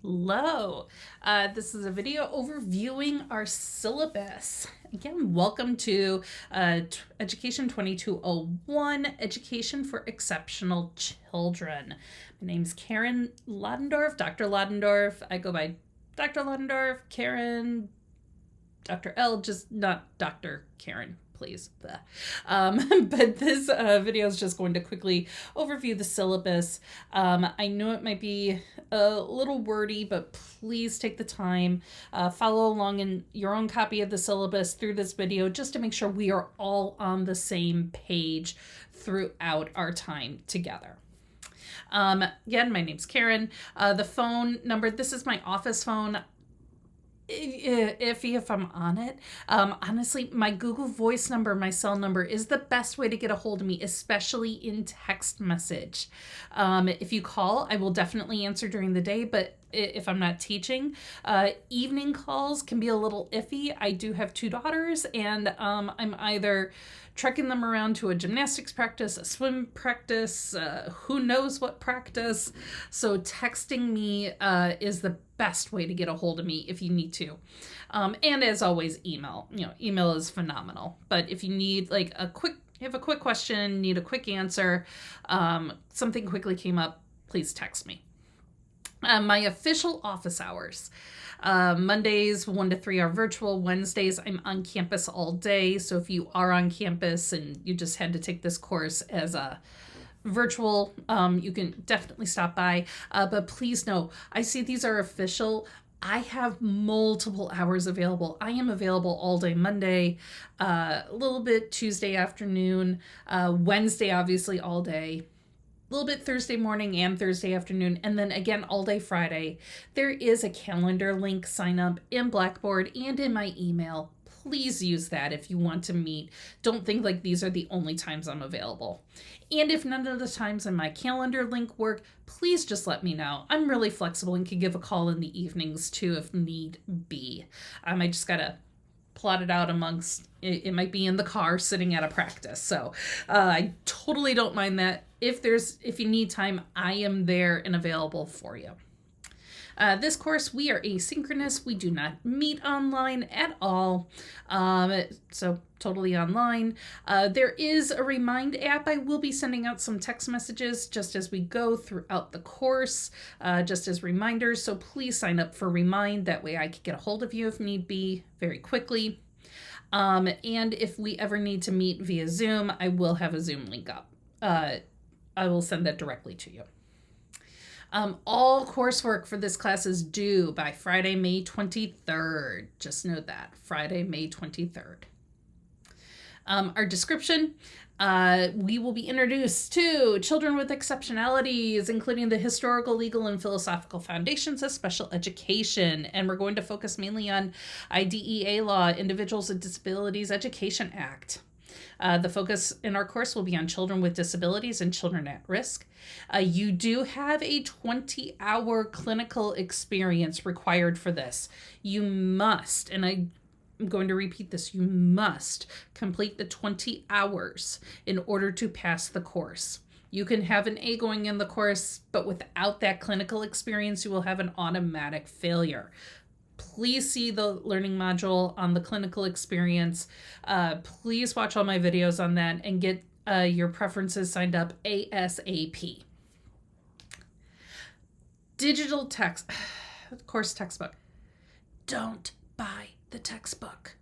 Hello, this is a video overviewing our syllabus. Again, welcome to Education 2201, Education for Exceptional Children. My name's Karen Ladendorf, Dr. Ladendorf. I go by Dr. Ladendorf, Karen, Dr. L, just not Dr. Karen, please. But this video is just going to quickly overview the syllabus. I know it might be a little wordy, but please take the time, follow along in your own copy of the syllabus through this video just to make sure we are all on the same page throughout our time together. Again, my name's Karen. The phone number, this is my office phone. Iffy if I'm on it. Honestly, my Google Voice number, my cell number, is the best way to get a hold of me, especially in text message. If you call, I will definitely answer during the day, but if I'm not teaching, evening calls can be a little iffy. I do have two daughters, and I'm either trekking them around to a gymnastics practice, a swim practice, who knows what practice. So texting me is the best way to get a hold of me if you need to. And as always, email. Email is phenomenal. But if you need like you have a quick question, need a quick answer, something quickly came up, please text me. My official office hours. Mondays 1 to 3 are virtual. Wednesdays I'm on campus all day. So if you are on campus and you just had to take this course as a virtual, you can definitely stop by. But please know, I see these are official. I have multiple hours available. I am available all day Monday, a little bit Tuesday afternoon, Wednesday obviously all day, a little bit Thursday morning and Thursday afternoon, and then again all day Friday. There is a calendar link sign up in Blackboard and in my email. Please use that if you want to meet. Don't think like these are the only times I'm available. And if none of the times in my calendar link work, please just let me know. I'm really flexible and can give a call in the evenings too if need be. I just gotta plot it out amongst, it might be in the car sitting at a practice. So I totally don't mind that. If you need time, I am there and available for you. This course, we are asynchronous. We do not meet online at all. So totally online. There is a Remind app. I will be sending out some text messages just as we go throughout the course, just as reminders. So please sign up for Remind. That way I can get a hold of you if need be very quickly. And if we ever need to meet via Zoom, I will have a Zoom link up. I will send that directly to you. All coursework for this class is due by Friday, May 23rd. Just note that, Friday, May 23rd. Our description, we will be introduced to children with exceptionalities, including the historical, legal, and philosophical foundations of special education. And we're going to focus mainly on IDEA law, Individuals with Disabilities Education Act. The focus in our course will be on children with disabilities and children at risk. You do have a 20-hour clinical experience required for this. You must, and I'm going to repeat this, you must complete the 20 hours in order to pass the course. You can have an A going in the course, but without that clinical experience, you will have an automatic failure. Please see the learning module on the clinical experience. Please watch all my videos on that and get your preferences signed up ASAP. Digital text, course textbook. Don't buy the textbook.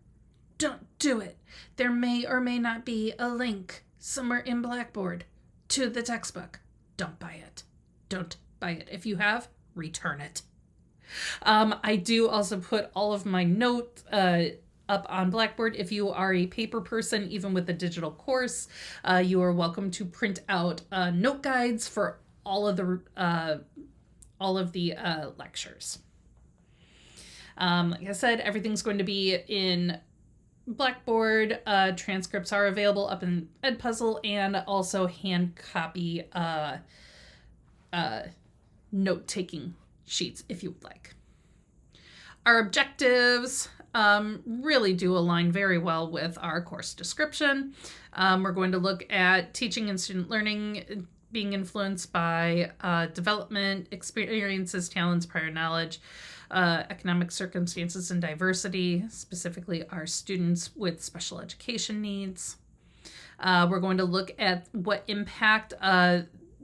Don't do it. There may or may not be a link somewhere in Blackboard to the textbook. Don't buy it. Don't buy it. If you have, return it. I do also put all of my notes up on Blackboard. If you are a paper person, even with a digital course, you are welcome to print out note guides for all of the lectures. Like I said, everything's going to be in Blackboard. Transcripts are available up in Edpuzzle, and also hand copy note-taking sheets if you would like. Our objectives really do align very well with our course description. We're going to look at teaching and student learning, being influenced by development, experiences, talents, prior knowledge, economic circumstances, and diversity, specifically our students with special education needs. We're going to look at what impact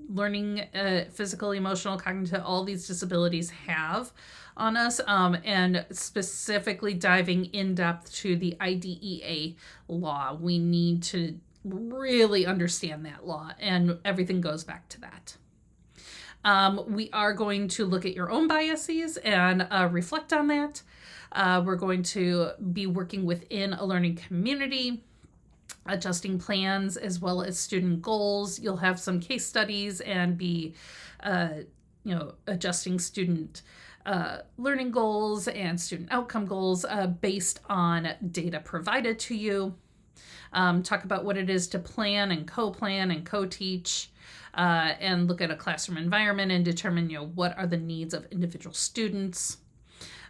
learning, physical, emotional, cognitive, all these disabilities have on us, and specifically diving in depth to the IDEA law. We need to really understand that law, and everything goes back to that. We are going to look at your own biases and reflect on that. We're going to be working within a learning community, adjusting plans as well as student goals. You'll have some case studies and be, adjusting student learning goals and student outcome goals based on data provided to you. Talk about what it is to plan and co-plan and co-teach, and look at a classroom environment and determine, what are the needs of individual students.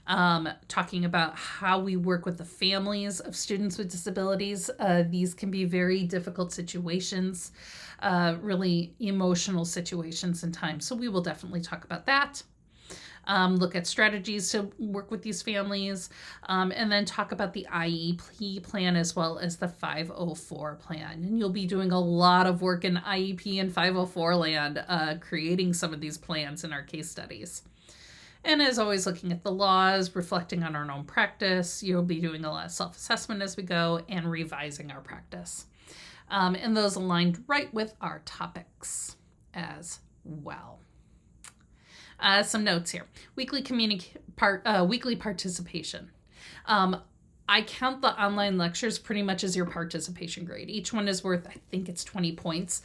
Talking about how we work with the families of students with disabilities. These can be very difficult situations, really emotional situations and times. So we will definitely talk about that. Look at strategies to work with these families, and then talk about the IEP plan as well as the 504 plan. And you'll be doing a lot of work in IEP and 504 land, creating some of these plans in our case studies. And as always, looking at the laws, reflecting on our own practice. You'll be doing a lot of self-assessment as we go and revising our practice. And those aligned right with our topics as well. Some notes here. Weekly participation. I count the online lectures pretty much as your participation grade. Each one is worth, I think it's 20 points.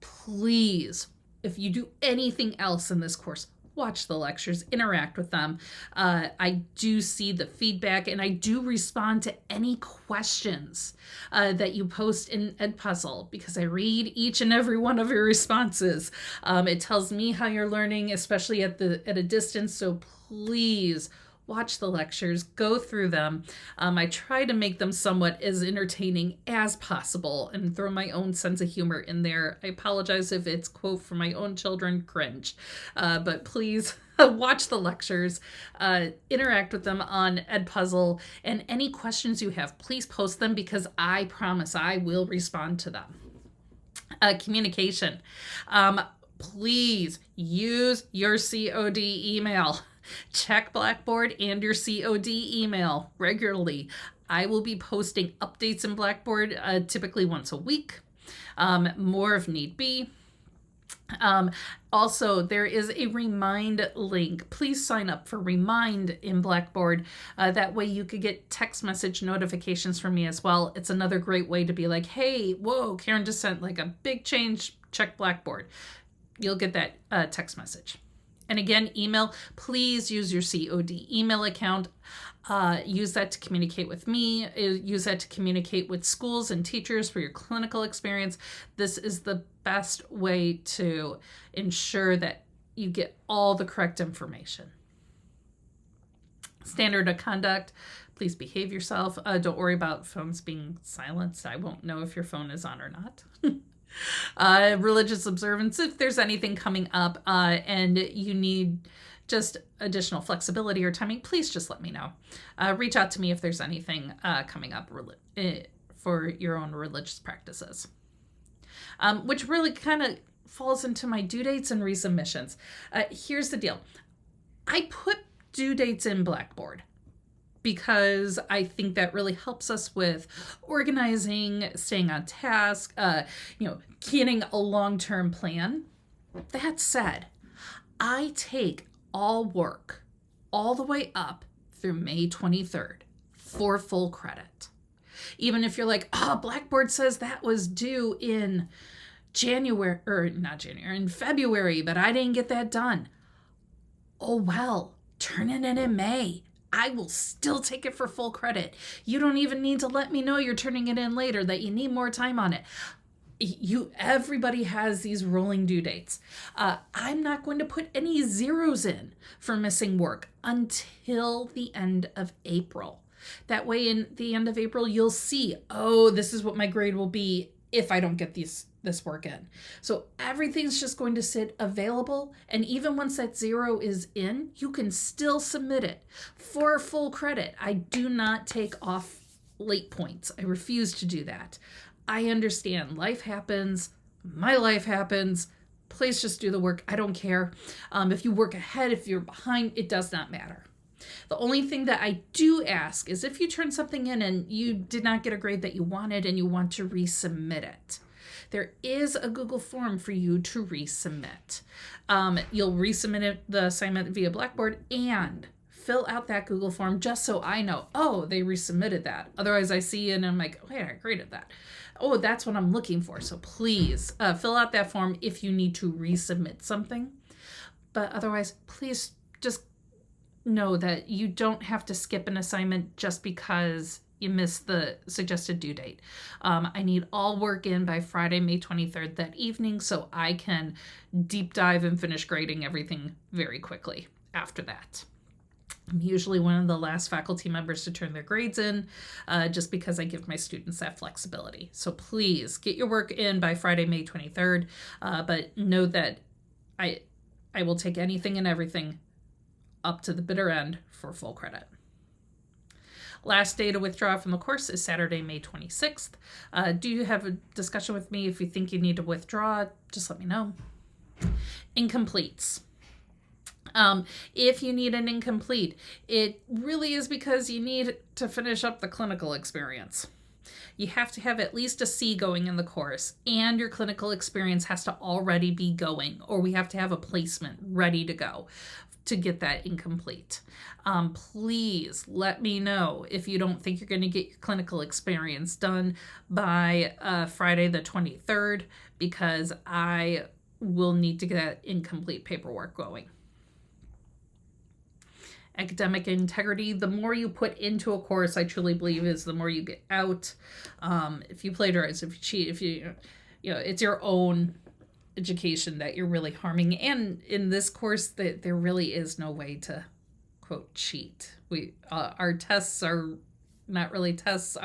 Please, if you do anything else in this course, watch the lectures, interact with them. I do see the feedback, and I do respond to any questions that you post in Edpuzzle, because I read each and every one of your responses. It tells me how you're learning, especially at a distance. So please watch the lectures, go through them. I try to make them somewhat as entertaining as possible and throw my own sense of humor in there. I apologize if it's quote from my own children, cringe. But please watch the lectures, interact with them on Edpuzzle, and any questions you have, please post them, because I promise I will respond to them. Communication. Please use your COD email. Check Blackboard and your COD email regularly. I will be posting updates in Blackboard typically once a week, more if need be. Also, there is a Remind link. Please sign up for Remind in Blackboard. That way you could get text message notifications from me as well. It's another great way to be like, hey, whoa, Karen just sent like a big change, check Blackboard. You'll get that text message. And again, email, please use your COD email account. Use that to communicate with me. Use that to communicate with schools and teachers for your clinical experience. This is the best way to ensure that you get all the correct information. Standard of conduct. Please behave yourself. Don't worry about phones being silenced. I won't know if your phone is on or not. Religious observance, if there's anything coming up and you need just additional flexibility or timing, please just let me know. Reach out to me if there's anything coming up for your own religious practices, which really kind of falls into my due dates and resubmissions. Here's the deal. I put due dates in Blackboard because I think that really helps us with organizing, staying on task, getting a long-term plan. That said, I take all work all the way up through May 23rd for full credit. Even if you're like, Blackboard says that was due in in February, but I didn't get that done. Oh well, turn it in May. I will still take it for full credit. You don't even need to let me know you're turning it in later, that you need more time on it. Everybody has these rolling due dates. I'm not going to put any zeros in for missing work until the end of April. That way in the end of April, you'll see, this is what my grade will be if I don't get this work in. So everything's just going to sit available. And even once that 0 is in, you can still submit it for full credit. I do not take off late points. I refuse to do that. I understand life happens. My life happens. Please just do the work. I don't care. If you work ahead, if you're behind, it does not matter. The only thing that I do ask is if you turn something in and you did not get a grade that you wanted and you want to resubmit it, there is a Google form for you to resubmit. You'll resubmit the assignment via Blackboard and fill out that Google form just so I know, oh, they resubmitted that. Otherwise I see it and I'm like, wait, I graded that. Oh, that's what I'm looking for. So please fill out that form if you need to resubmit something. But otherwise, please just know that you don't have to skip an assignment just because you missed the suggested due date. I need all work in by Friday, May 23rd that evening so I can deep dive and finish grading everything very quickly after that. I'm usually one of the last faculty members to turn their grades in just because I give my students that flexibility. So please get your work in by Friday, May 23rd, but know that I will take anything and everything up to the bitter end for full credit. Last day to withdraw from the course is Saturday, May 26th. Do you have a discussion with me? If you think you need to withdraw, just let me know. Incompletes. If you need an incomplete, it really is because you need to finish up the clinical experience. You have to have at least a C going in the course, and your clinical experience has to already be going, or we have to have a placement ready to go to get that incomplete. Please let me know if you don't think you're going to get your clinical experience done by Friday the 23rd, because I will need to get that incomplete paperwork going. Academic integrity, the more you put into a course, I truly believe, is the more you get out. If you plagiarize, if you cheat, if you it's your own education that you're really harming. And in this course, that there really is no way to, quote, cheat. Our tests are not really tests,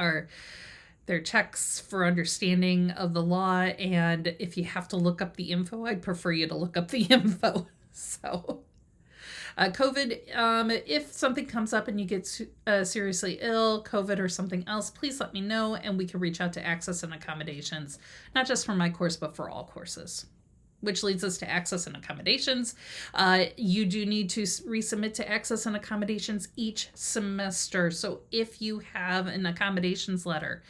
they're checks for understanding of the law. And if you have to look up the info, I'd prefer you to look up the info. So COVID, if something comes up and you get seriously ill, COVID or something else, please let me know and we can reach out to Access and Accommodations, not just for my course, but for all courses. Which leads us to Access and Accommodations. You do need to resubmit to Access and Accommodations each semester. So if you have an accommodations letter,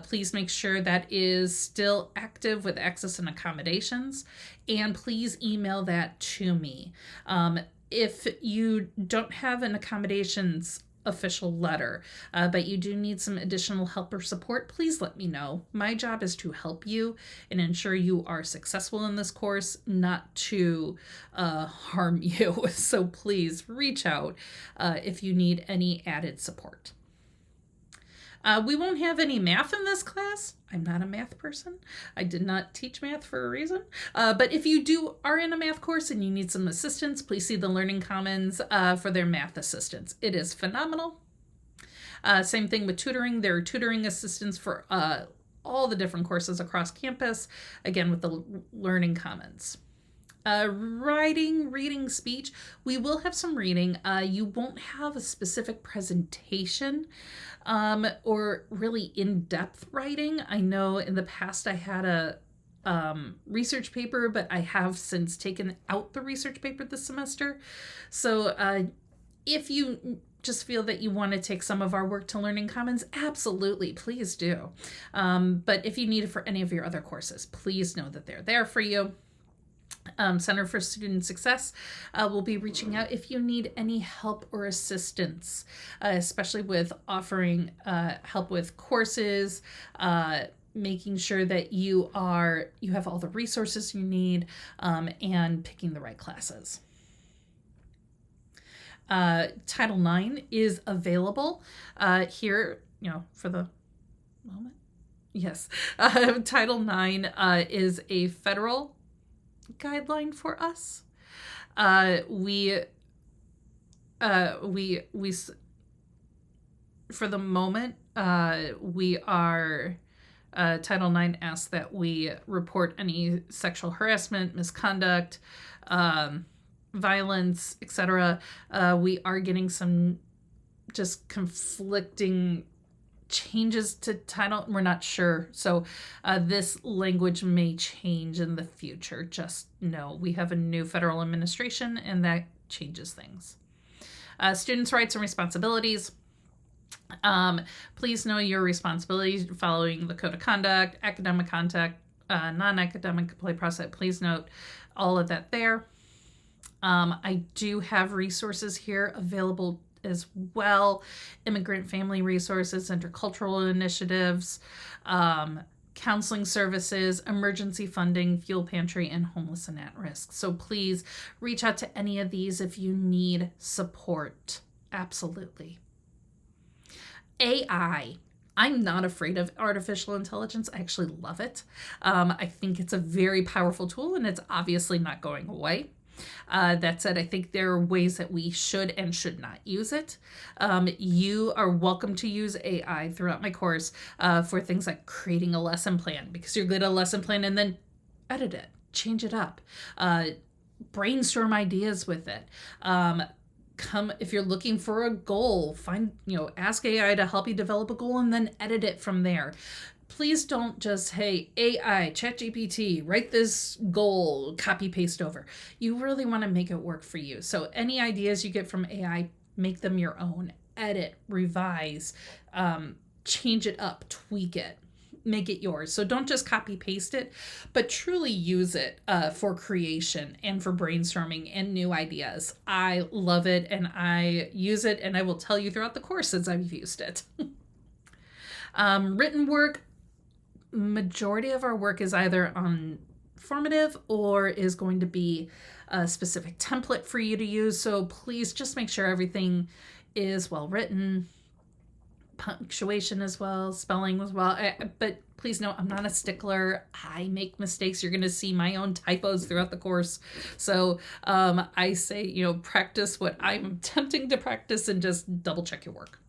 please make sure that is still active with Access and Accommodations, and please email that to me. If you don't have an accommodations official letter, but you do need some additional help or support, please let me know. My job is to help you and ensure you are successful in this course, not to harm you. So please reach out if you need any added support. We won't have any math in this class. I'm not a math person. I did not teach math for a reason. But if you are in a math course and you need some assistance, please see the Learning Commons for their math assistance. It is phenomenal. Same thing with tutoring. There are tutoring assistants for all the different courses across campus, again with the Learning Commons. Writing, reading, speech. We will have some reading. You won't have a specific presentation or really in-depth writing. I know in the past I had a research paper, but I have since taken out the research paper this semester. So if you just feel that you want to take some of our work to Learning Commons, absolutely, please do. But if you need it for any of your other courses, please know that they're there for you. Center for Student Success will be reaching out if you need any help or assistance, especially with offering help with courses, making sure that you have all the resources you need, and picking the right classes. Title IX is available here, for the moment. Yes, Title IX is a federal guideline for us. We for the moment, we are Title IX asks that we report any sexual harassment, misconduct, violence, etc. We are getting some just conflicting changes to title. We're not sure. So this language may change in the future. Just know we have a new federal administration and that changes things. Students' rights and responsibilities. Please know your responsibilities following the code of conduct, academic conduct, non-academic complaint process. Please note all of that there. I do have resources here available as well. Immigrant family resources, intercultural initiatives, counseling services, emergency funding, fuel pantry, and homeless and at risk. So please reach out to any of these if you need support. Absolutely. AI. I'm not afraid of artificial intelligence. I actually love it. I think it's a very powerful tool and it's obviously not going away. That said, I think there are ways that we should and should not use it. You are welcome to use AI throughout my course for things like creating a lesson plan, because you're good at a lesson plan, and then edit it, change it up, brainstorm ideas with it. If you're looking for a goal, ask AI to help you develop a goal and then edit it from there. Please don't just, hey, AI, ChatGPT, write this goal, copy, paste over. You really want to make it work for you. So any ideas you get from AI, make them your own. Edit, revise, change it up, tweak it, make it yours. So don't just copy, paste it, but truly use it for creation and for brainstorming and new ideas. I love it and I use it, and I will tell you throughout the course as I've used it. Written work. Majority of our work is either on formative or is going to be a specific template for you to use. So please just make sure everything is well written, punctuation as well, spelling as well. But please know I'm not a stickler. I make mistakes. You're going to see my own typos throughout the course. So I say, practice what I'm attempting to practice and just double check your work.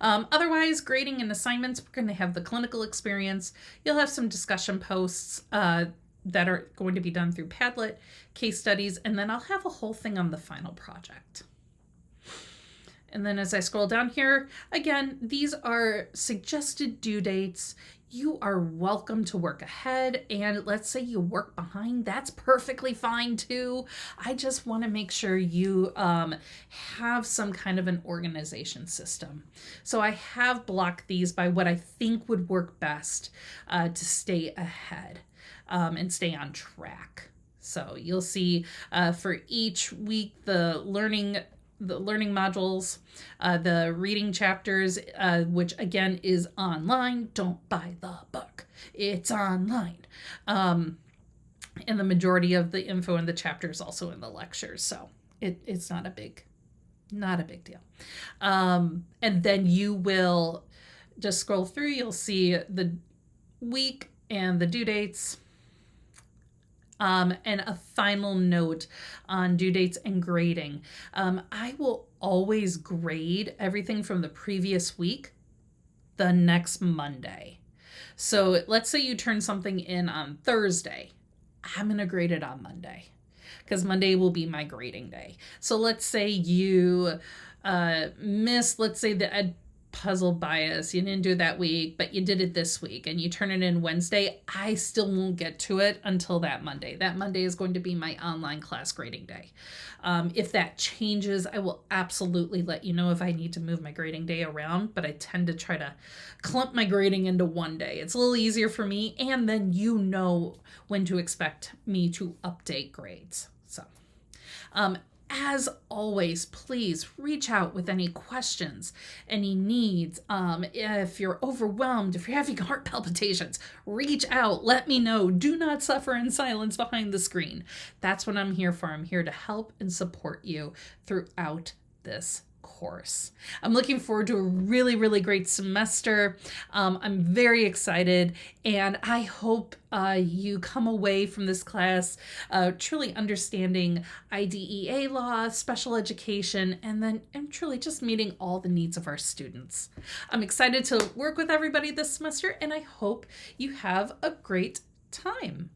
Otherwise, grading and assignments, we're going to have the clinical experience. You'll have some discussion posts that are going to be done through Padlet, case studies, and then I'll have a whole thing on the final project. And then as I scroll down here, again, these are suggested due dates. You are welcome to work ahead, and let's say you work behind, that's perfectly fine too. I just want to make sure you have some kind of an organization system. So I have blocked these by what I think would work best to stay ahead and stay on track. So you'll see for each week the learning modules, the reading chapters, which again is online. Don't buy the book. It's online. And the majority of the info in the chapters also in the lectures. So it's not a big deal. And then you will just scroll through. You'll see the week and the due dates. And a final note on due dates and grading. I will always grade everything from the previous week the next Monday. So let's say you turn something in on Thursday. I'm going to grade it on Monday because Monday will be my grading day. So let's say you missed, let's say the ed puzzle bias, you didn't do it that week, but you did it this week and you turn it in Wednesday. I still won't get to it until that Monday. That Monday is going to be my online class grading day. If that changes, I will absolutely let you know if I need to move my grading day around, but I tend to try to clump my grading into one day. It's a little easier for me, and then you know when to expect me to update grades. So as always, please reach out with any questions, any needs. If you're overwhelmed, if you're having heart palpitations, reach out. Let me know. Do not suffer in silence behind the screen. That's what I'm here for. I'm here to help and support you throughout this course. I'm looking forward to a really, really great semester. I'm very excited, and I hope you come away from this class truly understanding IDEA law, special education, and truly just meeting all the needs of our students. I'm excited to work with everybody this semester, and I hope you have a great time.